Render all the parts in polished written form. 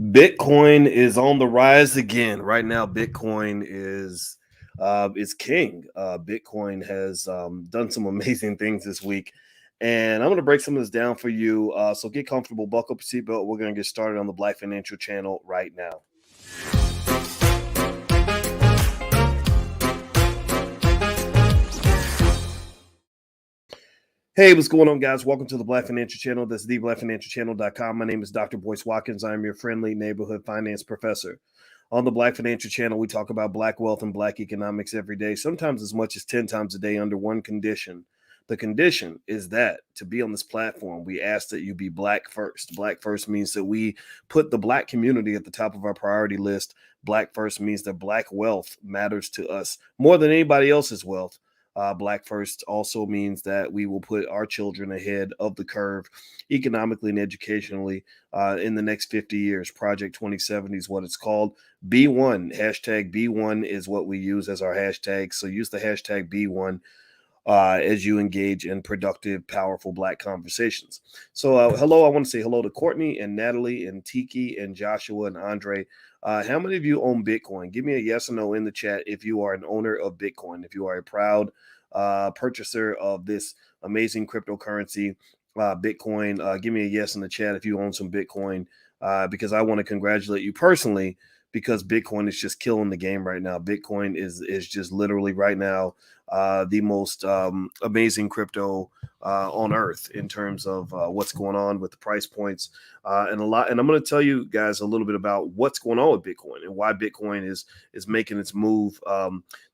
Bitcoin is on the rise again. Right now, Bitcoin is king. Bitcoin has done some amazing things this week, and I'm going to break some of this down for you. So get comfortable, buckle up your seatbelt. We're going to get started on the Black Financial Channel right now. Hey, what's going on, guys? Welcome to the Black Financial Channel. That's theblackfinancialchannel.com. My name is Dr. Boyce Watkins. I am your friendly neighborhood finance professor. On the Black Financial Channel, we talk about Black wealth and Black economics every day, sometimes as much as 10 times a day under one condition. The condition is that to be on this platform, we ask that you be Black first. Black first means that we put the Black community at the top of our priority list. Black first means that Black wealth matters to us more than anybody else's wealth. Black first also means that we will put our children ahead of the curve economically and educationally in the next 50 years. Project 2070 is what it's called. B1, hashtag B1 is what we use as our hashtag. So use the hashtag B1 as you engage in productive, powerful Black conversations. So hello, I want to say hello to Courtney and Natalie and Tiki and Joshua and Andre. How many of you own Bitcoin? Give me a yes or no in the chat if you are an owner of Bitcoin, if you are a proud purchaser of this amazing cryptocurrency, Bitcoin. Give me a yes in the chat if you own some Bitcoin, because I want to congratulate you personally because Bitcoin is just killing the game right now. Bitcoin is just literally right now the most amazing crypto on earth in terms of what's going on with the price points and a lot. And I'm going to tell you guys a little bit about what's going on with Bitcoin and why Bitcoin is making its move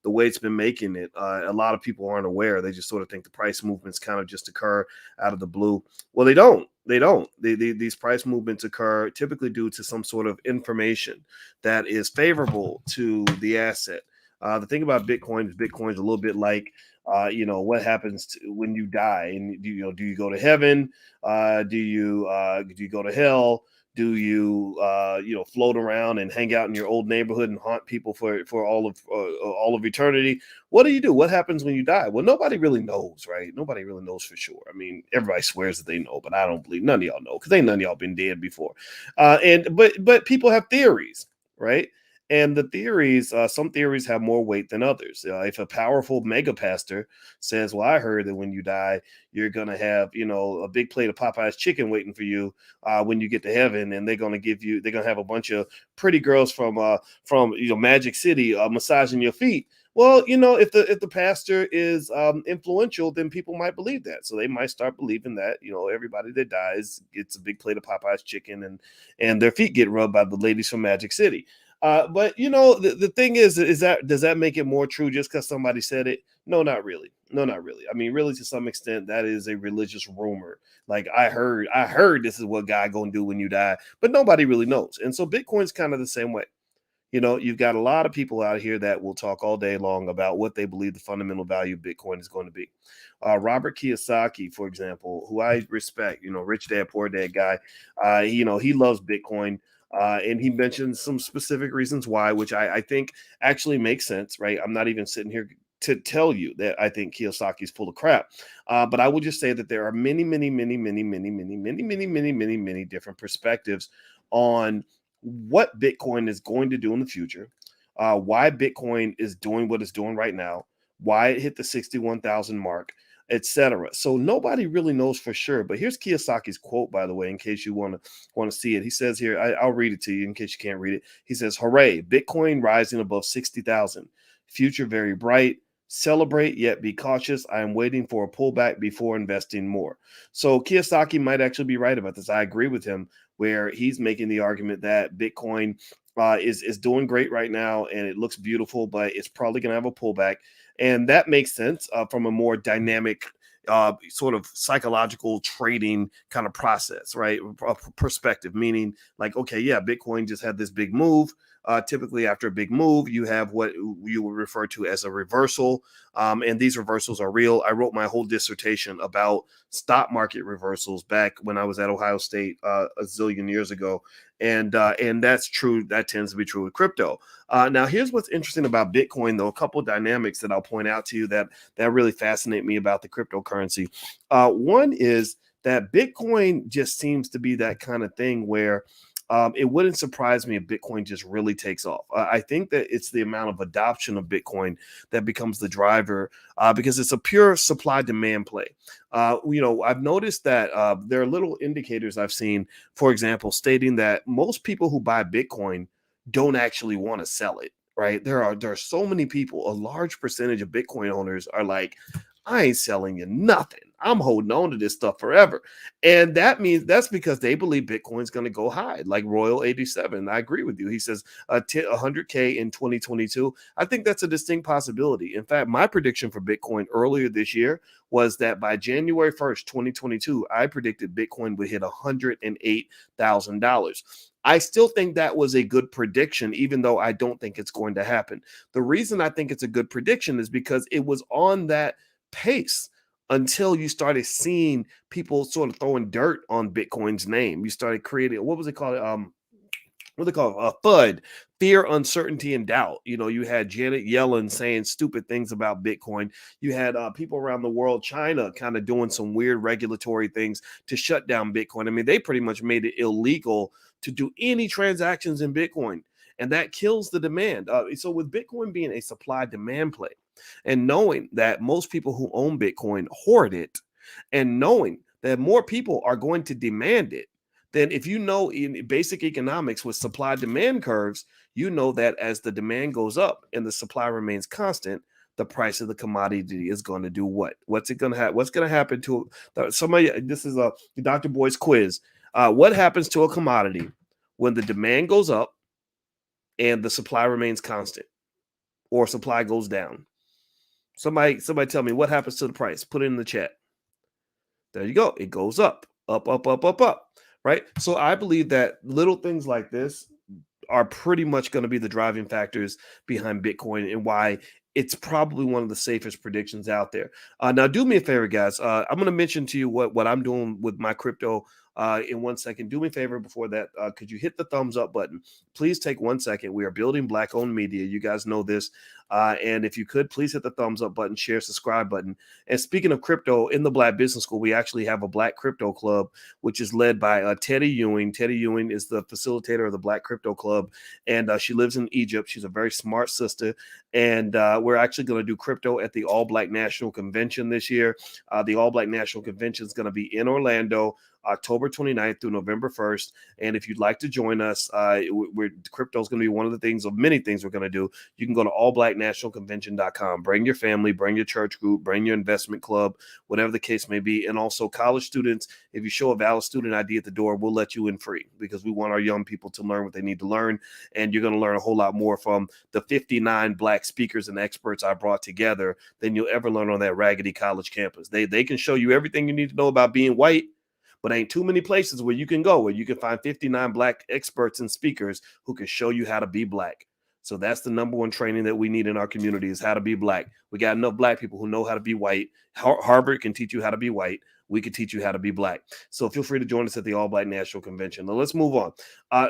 the way it's been making it. A lot of people aren't aware. They just sort of think the price movements kind of just occur out of the blue. Well, they don't. These price movements occur typically due to some sort of information that is favorable to the asset. The thing about Bitcoin is Bitcoin is a little bit like, what happens when you die, and do you go to heaven? Do you go to hell? Do you float around and hang out in your old neighborhood and haunt people for all of eternity? What do you do? What happens when you die? Well, nobody really knows, right? Nobody really knows for sure. I mean, everybody swears that they know, but I don't believe none of y'all know because ain't none of y'all been dead before. But people have theories, right? And the theories, some theories have more weight than others. If a powerful mega pastor says, "Well, I heard that when you die, you're gonna have, a big plate of Popeye's chicken waiting for you when you get to heaven, and they're gonna have a bunch of pretty girls from Magic City massaging your feet." Well, if the pastor is influential, then people might believe that. So they might start believing that everybody that dies gets a big plate of Popeye's chicken and their feet get rubbed by the ladies from Magic City. But the thing is that does that make it more true just because somebody said it? No, not really. No, not really. I mean, really, to some extent, that is a religious rumor. Like I heard this is what God gonna do when you die, but nobody really knows. And so Bitcoin's kind of the same way. You've got a lot of people out here that will talk all day long about what they believe the fundamental value of Bitcoin is going to be. Robert Kiyosaki, for example, who I respect, rich dad, poor dad guy, he loves Bitcoin. And he mentioned some specific reasons why, which I think actually makes sense, right? I'm not even sitting here to tell you that I think Kiyosaki is full of crap. But I will just say that there are many, many, many, many, many, many, many, many, many, many, many different perspectives on what Bitcoin is going to do in the future, why Bitcoin is doing what it's doing right now, why it hit the 61,000 mark, etc. So nobody really knows for sure. But here's Kiyosaki's quote, by the way, in case you want to see it. He says here, I'll read it to you in case you can't read it. He says, "Hooray, Bitcoin rising above 60,000. Future very bright. Celebrate, yet be cautious. I am waiting for a pullback before investing more." So Kiyosaki might actually be right about this. I agree with him where he's making the argument that Bitcoin is doing great right now and it looks beautiful, but it's probably going to have a pullback. And that makes sense from a more dynamic sort of psychological trading kind of process, right? Perspective, meaning like, okay, yeah, Bitcoin just had this big move. Typically, after a big move, you have what you would refer to as a reversal. And these reversals are real. I wrote my whole dissertation about stock market reversals back when I was at Ohio State a zillion years ago. And that's true. That tends to be true with crypto. Now, here's what's interesting about Bitcoin, though. A couple of dynamics that I'll point out to you that really fascinate me about the cryptocurrency. One is that Bitcoin just seems to be that kind of thing where it wouldn't surprise me if Bitcoin just really takes off. I think that it's the amount of adoption of Bitcoin that becomes the driver because it's a pure supply demand play. I've noticed that there are little indicators I've seen, for example, stating that most people who buy Bitcoin don't actually want to sell it. Right. There are so many people, a large percentage of Bitcoin owners are like, I ain't selling you nothing. I'm holding on to this stuff forever. And that's because they believe Bitcoin's going to go high, like Royal 87. I agree with you. He says 100K in 2022. I think that's a distinct possibility. In fact, my prediction for Bitcoin earlier this year was that by January 1st, 2022, I predicted Bitcoin would hit $108,000. I still think that was a good prediction, even though I don't think it's going to happen. The reason I think it's a good prediction is because it was on that pace until you started seeing people sort of throwing dirt on Bitcoin's name. You started creating, what was it called? What they call it? FUD, fear, uncertainty, and doubt. You had Janet Yellen saying stupid things about Bitcoin. You had people around the world, China, kind of doing some weird regulatory things to shut down Bitcoin. I mean, they pretty much made it illegal to do any transactions in Bitcoin, and that kills the demand. So with Bitcoin being a supply demand play, and knowing that most people who own Bitcoin hoard it, and knowing that more people are going to demand it, then if you know in basic economics with supply demand curves, you know that as the demand goes up and the supply remains constant, the price of the commodity is going to do what? What's it going to happen? What's going to happen to somebody? This is a Dr. Boyce quiz. What happens to a commodity when the demand goes up and the supply remains constant, or supply goes down? Somebody tell me what happens to the price. Put it in the chat. There you go. It goes up, up, up, up, up, up. Right. So I believe that little things like this are pretty much going to be the driving factors behind Bitcoin and why it's probably one of the safest predictions out there. Now, do me a favor, guys. I'm going to mention to you what I'm doing with my crypto in 1 second. Do me a favor before that. Could you hit the thumbs up button? Please take 1 second. We are building Black-owned media. You guys know this. And if you could, please hit the thumbs up button, share, subscribe button. And speaking of crypto, in the Black Business School, we actually have a Black Crypto Club, which is led by Teddy Ewing. Teddy Ewing is the facilitator of the Black Crypto Club, and she lives in Egypt. She's a very smart sister, and we're actually going to do crypto at the All Black National Convention this year. The All Black National Convention is going to be in Orlando, October 29th through November 1st. And if you'd like to join us, crypto is going to be one of the things of many things we're going to do. You can go to allblacknationalconvention.com. Bring your family, bring your church group, bring your investment club, whatever the case may be. And also college students, if you show a valid student ID at the door, we'll let you in free because we want our young people to learn what they need to learn. And you're going to learn a whole lot more from the 59 Black speakers and experts I brought together than you'll ever learn on that raggedy college campus. They can show you everything you need to know about being white, but ain't too many places where you can go where you can find 59 Black experts and speakers who can show you how to be Black. So that's the number one training that we need in our community is how to be Black. We got enough Black people who know how to be white. Harvard can teach you how to be white. We can teach you how to be Black. So feel free to join us at the All Black National Convention. Now let's move on.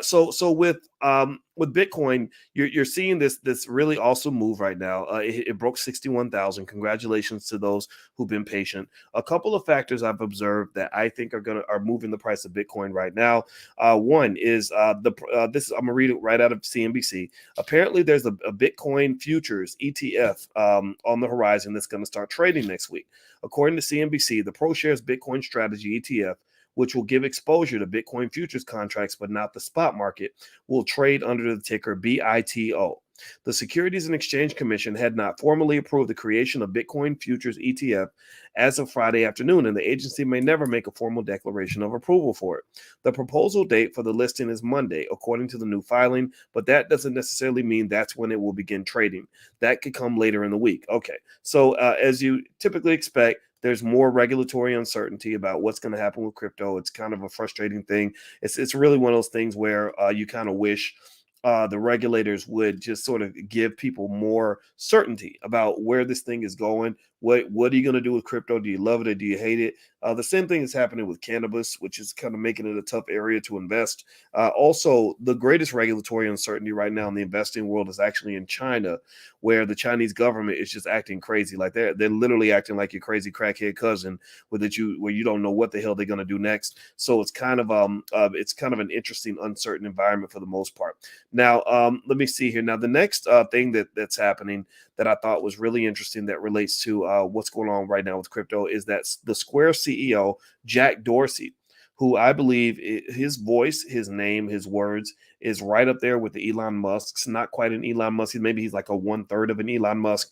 So with Bitcoin, you're seeing this really awesome move right now. It broke 61,000. Congratulations to those who've been patient. A couple of factors I've observed that I think are moving the price of Bitcoin right now. One is I'm gonna read it right out of CNBC. Apparently, there's a Bitcoin Futures ETF on the horizon that's going to start trading next week. According to CNBC, the ProShares Bitcoin Strategy ETF, which will give exposure to Bitcoin futures contracts but not the spot market, will trade under the ticker BITO. The Securities and Exchange Commission had not formally approved the creation of Bitcoin Futures ETF as of Friday afternoon, and the agency may never make a formal declaration of approval for it. The proposal date for the listing is Monday, according to the new filing, but that doesn't necessarily mean that's when it will begin trading. That could come later in the week. Okay, so as you typically expect, there's more regulatory uncertainty about what's going to happen with crypto. It's kind of a frustrating thing. It's really one of those things where you kind of wish the regulators would just sort of give people more certainty about where this thing is going, What are you going to do with crypto? Do you love it or do you hate it? The same thing is happening with cannabis, which is kind of making it a tough area to invest. Also, the greatest regulatory uncertainty right now in the investing world is actually in China, where the Chinese government is just acting crazy. Like they're literally acting like your crazy crackhead cousin, where you don't know what the hell they're going to do next. So it's kind of an interesting, uncertain environment for the most part. Now, let me see here. Now, the next thing that's happening that I thought was really interesting that relates to what's going on right now with crypto is that the Square CEO, Jack Dorsey, who I believe his voice, his name, his words is right up there with the Elon Musk's. Not quite an Elon Musk. Maybe he's like a 1/3 of an Elon Musk.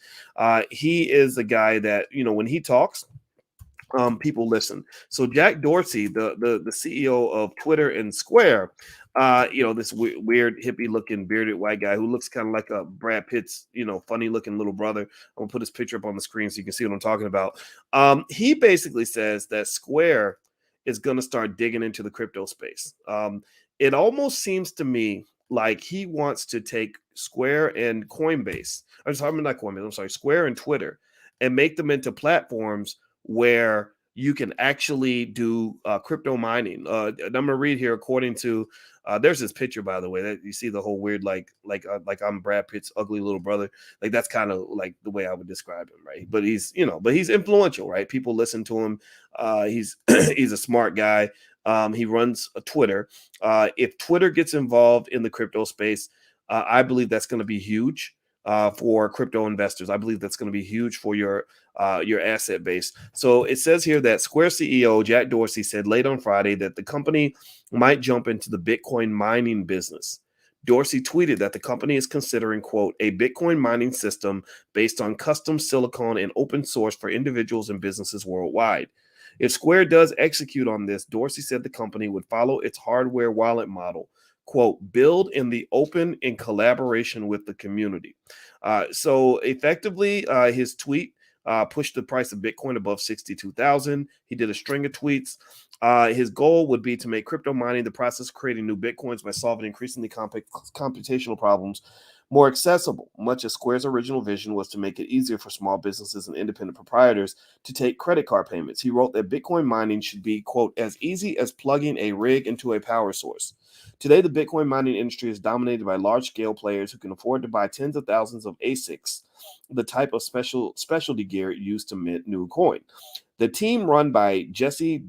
He is the guy that, when he talks, people listen. So Jack Dorsey, the CEO of Twitter and Square, this weird hippie looking bearded white guy who looks kind of like a Brad Pitt's, funny looking little brother. I'm gonna put his picture up on the screen so you can see what I'm talking about. He basically says that Square is going to start digging into the crypto space. It almost seems to me like he wants to take Square and Coinbase. I'm sorry, Square and Twitter, and make them into platforms where you can actually do crypto mining. And I'm gonna read here according to there's this picture, by the way, that you see the whole weird like I'm Brad Pitt's ugly little brother. Like that's kind of like the way I would describe him, right? But he's influential, right? People listen to him. He's he's a smart guy. He runs a Twitter. If Twitter gets involved in the crypto space, I believe that's going to be huge for crypto investors. I believe that's going to be huge for your asset base. So it says here that Square CEO Jack Dorsey said late on Friday that the company might jump into the Bitcoin mining business. Dorsey tweeted that the company is considering, quote, a Bitcoin mining system based on custom silicon and open source for individuals and businesses worldwide. If Square does execute on this, Dorsey said the company would follow its hardware wallet model, quote, build in the open in collaboration with the community. So effectively, his tweet pushed the price of Bitcoin above 62,000. He did a string of tweets. His goal would be to make crypto mining, the process of creating new Bitcoins by solving increasingly complex computational problems, more accessible, much as Square's original vision was to make it easier for small businesses and independent proprietors to take credit card payments. He wrote that Bitcoin mining should be, quote, as easy as plugging a rig into a power source. Today, the Bitcoin mining industry is dominated by large-scale players who can afford to buy tens of thousands of ASICs, the type of specialty gear used to mint new coin. The team run by Jesse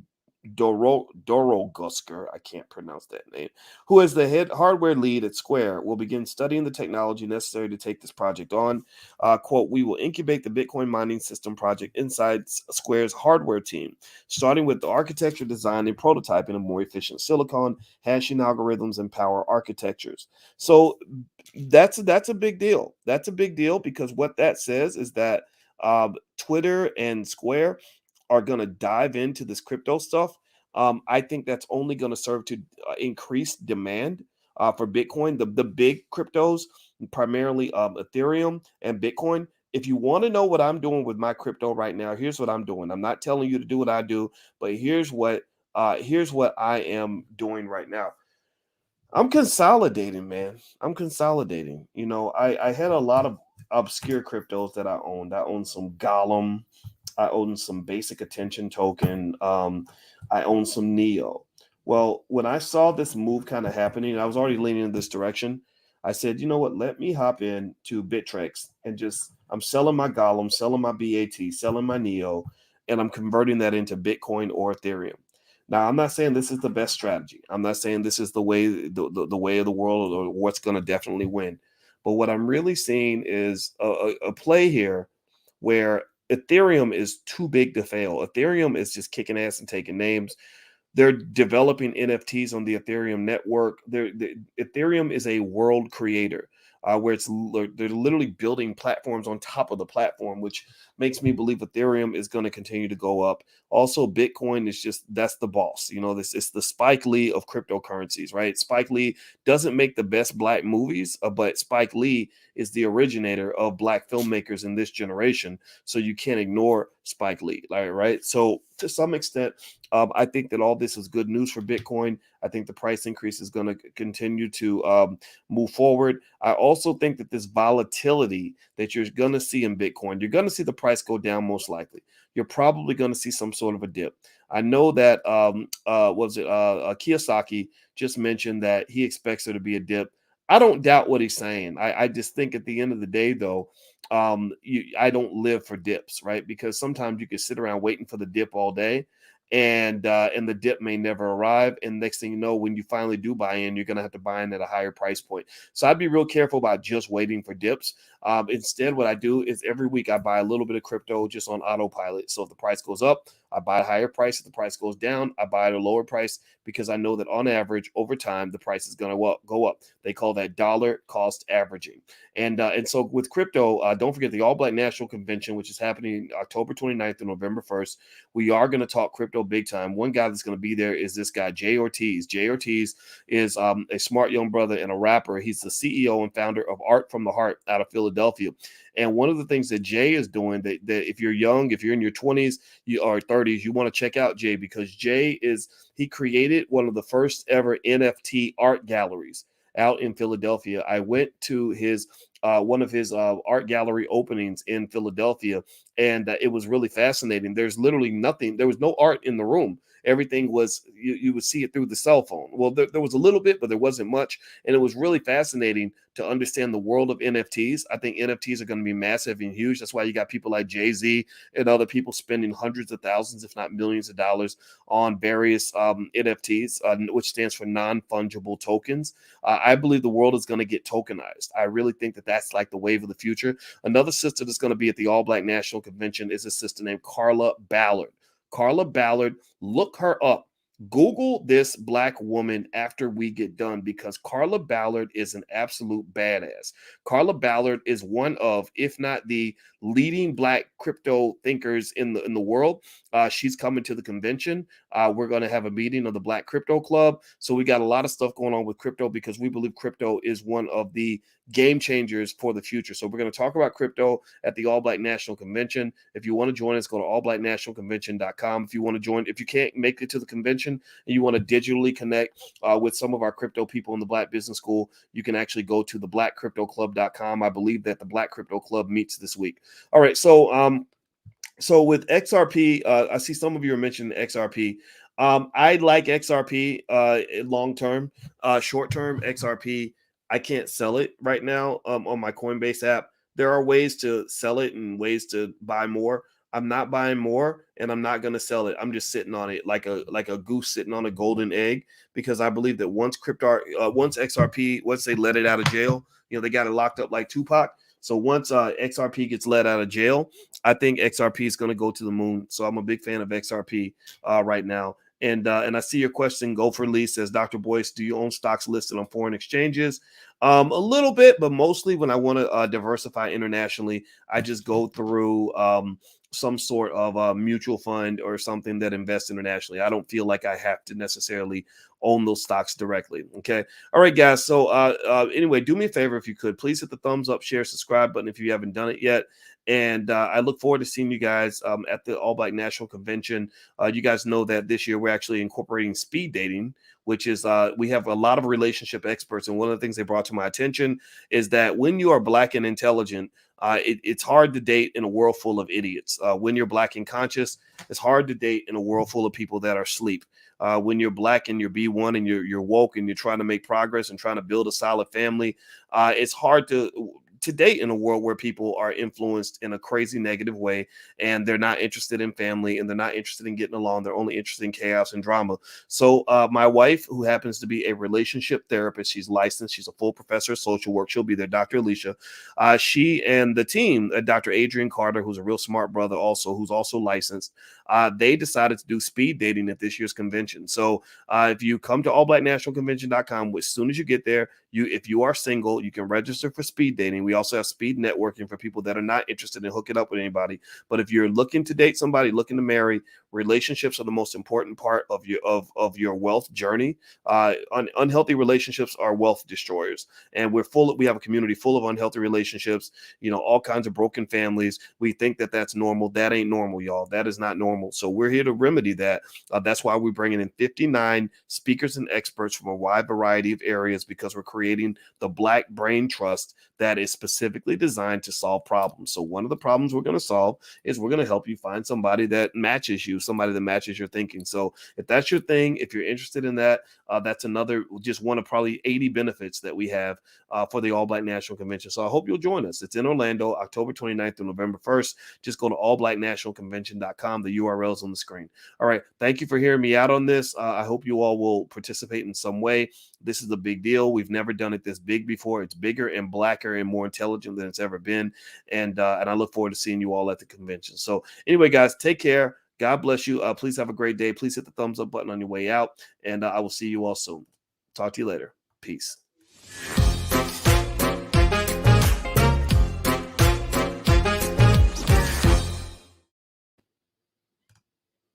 Dorogusker, I can't pronounce that name, who is the head hardware lead at Square, will begin studying the technology necessary to take this project on. Quote, we will incubate the Bitcoin mining system project inside Square's hardware team, starting with the architecture, design, and prototyping of more efficient silicon, hashing algorithms, and power architectures. So that's a big deal. That's a big deal because what that says is that Twitter and Square are going to dive into this crypto stuff. I think that's only going to serve to increase demand for Bitcoin. The big cryptos, primarily Ethereum and Bitcoin. If you want to know what I'm doing with my crypto right now, here's what I'm doing. I'm not telling you to do what I do, but here's what I am doing right now. I'm consolidating, man. I'm consolidating. I had a lot of obscure cryptos that I owned. I owned some Gollum. I own some basic attention token. I own some Neo. Well, when I saw this move kind of happening, I was already leaning in this direction. I said, you know what? Let me hop in to Bittrex and I'm selling my Gollum, selling my BAT, selling my Neo, and I'm converting that into Bitcoin or Ethereum. Now, I'm not saying this is the best strategy. I'm not saying this is the way the way of the world or what's going to definitely win. But what I'm really seeing is a play here where Ethereum is too big to fail. Ethereum is just kicking ass and taking names. They're developing NFTs on the Ethereum network. Ethereum is a world creator where they're literally building platforms on top of the platform, which makes me believe Ethereum is going to continue to go up. Also, Bitcoin is just, that's the boss. You know, this it's the Spike Lee of cryptocurrencies, right? Spike Lee doesn't make the best black movies, but Spike Lee is the originator of black filmmakers in this generation. So you can't ignore Spike Lee, right? So to some extent, I think that all this is good news for Bitcoin. I think the price increase is going to continue to move forward. I also think that this volatility that you're going to see in Bitcoin, you're going to see the price go down most likely. You're probably going to see some sort of a dip. I know that Kiyosaki just mentioned that he expects there to be a dip. I don't doubt what he's saying. I just think at the end of the day, though, I don't live for dips, right? Because sometimes you can sit around waiting for the dip all day, and the dip may never arrive. And next thing you know, when you finally do buy in, you're gonna have to buy in at a higher price point. So I'd be real careful about just waiting for dips. Instead, what I do is every week I buy a little bit of crypto just on autopilot. So if the price goes up, I buy a higher price. If the price goes down, I buy at a lower price, because I know that on average over time the price is going to go up. They call that dollar cost averaging. And so with crypto, don't forget the All Black National Convention, which is happening October 29th and November 1st. We are going to talk crypto big time. One guy that's going to be there is this guy, Jay Ortiz. Jay Ortiz is a smart young brother and a rapper. He's the CEO and founder of Art from the Heart out of Philadelphia. And one of the things that Jay is doing, that if you're young, if you're in your 20s or 30s, you want to check out Jay, because he created one of the first ever NFT art galleries out in Philadelphia. I went to his one of his art gallery openings in Philadelphia, and it was really fascinating. There's literally nothing. There was no art in the room. Everything was, you would see it through the cell phone. Well, there was a little bit, but there wasn't much. And it was really fascinating to understand the world of NFTs. I think NFTs are going to be massive and huge. That's why you got people like Jay-Z and other people spending hundreds of thousands, if not millions of dollars on various NFTs, which stands for non-fungible tokens. I believe the world is going to get tokenized. I really think that that's like the wave of the future. Another sister that's going to be at the All Black National Convention is a sister named Carla Ballard. Carla Ballard, look her up. Google this black woman after we get done, because Carla Ballard is an absolute badass. Carla Ballard is one of, if not the leading black crypto thinkers in the world. She's coming to the convention. We're going to have a meeting of the Black Crypto Club. So we got a lot of stuff going on with crypto, because we believe crypto is one of the game changers for the future. So we're going to talk about crypto at the All Black National Convention. If you want to join us, go to allblacknationalconvention.com. If you want to join, if you can't make it to the convention and you want to digitally connect with some of our crypto people in the Black Business School, you can actually go to theblackcryptoclub.com. I believe that the Black Crypto Club meets this week. All right. So with XRP, I see some of you are mentioning XRP. I like XRP long term. Short term, XRP, I can't sell it right now on my Coinbase app. There are ways to sell it and ways to buy more. I'm not buying more, and I'm not going to sell it. I'm just sitting on it like a goose sitting on a golden egg, because I believe that once XRP, once they let it out of jail, they got it locked up like Tupac. So once XRP gets let out of jail, I think XRP is going to go to the moon. So I'm a big fan of XRP right now. And I see your question. Gopher Lee says, Dr. Boyce, do you own stocks listed on foreign exchanges? A little bit, but mostly when I want to diversify internationally, I just go through some sort of mutual fund or something that invests internationally. I don't feel like I have to necessarily own those stocks directly. Okay. All right, guys. So anyway, do me a favor, if you could, please hit the thumbs up, share, subscribe button if you haven't done it yet. And I look forward to seeing you guys at the All Black National Convention. You guys know that this year we're actually incorporating speed dating, which is we have a lot of relationship experts. And one of the things they brought to my attention is that when you are black and intelligent, it's hard to date in a world full of idiots. When you're black and conscious, it's hard to date in a world full of people that are asleep. When you're black and you're B1 and you're woke and you're trying to make progress and trying to build a solid family, it's hard to date in a world where people are influenced in a crazy negative way, and they're not interested in family, and they're not interested in getting along. They're only interested in chaos and drama. So my wife, who happens to be a relationship therapist, she's licensed, she's a full professor of social work, she'll be there, Dr. Alicia. She and the team, Dr. Adrian Carter, who's a real smart brother also, who's also licensed, they decided to do speed dating at this year's convention. So if you come to allblacknationalconvention.com, as soon as you get there, if you are single, you can register for speed dating. We also have speed networking for people that are not interested in hooking up with anybody. But if you're looking to date somebody, looking to marry, relationships are the most important part of your wealth journey. Unhealthy relationships are wealth destroyers, and we have a community full of unhealthy relationships. All kinds of broken families. We think that that's normal. That ain't normal, y'all. That is not normal. So we're here to remedy that. That's why we're bringing in 59 speakers and experts from a wide variety of areas, because we're creating the Black Brain Trust that is specifically designed to solve problems. So one of the problems we're going to solve is we're going to help you find somebody that matches you, somebody that matches your thinking. So if that's your thing, if you're interested in that, that's just one of probably 80 benefits that we have for the All Black National Convention. So I hope you'll join us. It's in Orlando, October 29th through November 1st. Just go to allblacknationalconvention.com. The URL is on the screen. All right. Thank you for hearing me out on this. I hope you all will participate in some way. This is a big deal. We've never done it this big before. It's bigger and blacker and more intelligent than it's ever been. And I look forward to seeing you all at the convention. So anyway, guys, take care. God bless you. Please have a great day. Please hit the thumbs up button on your way out. And I will see you all soon. Talk to you later. Peace.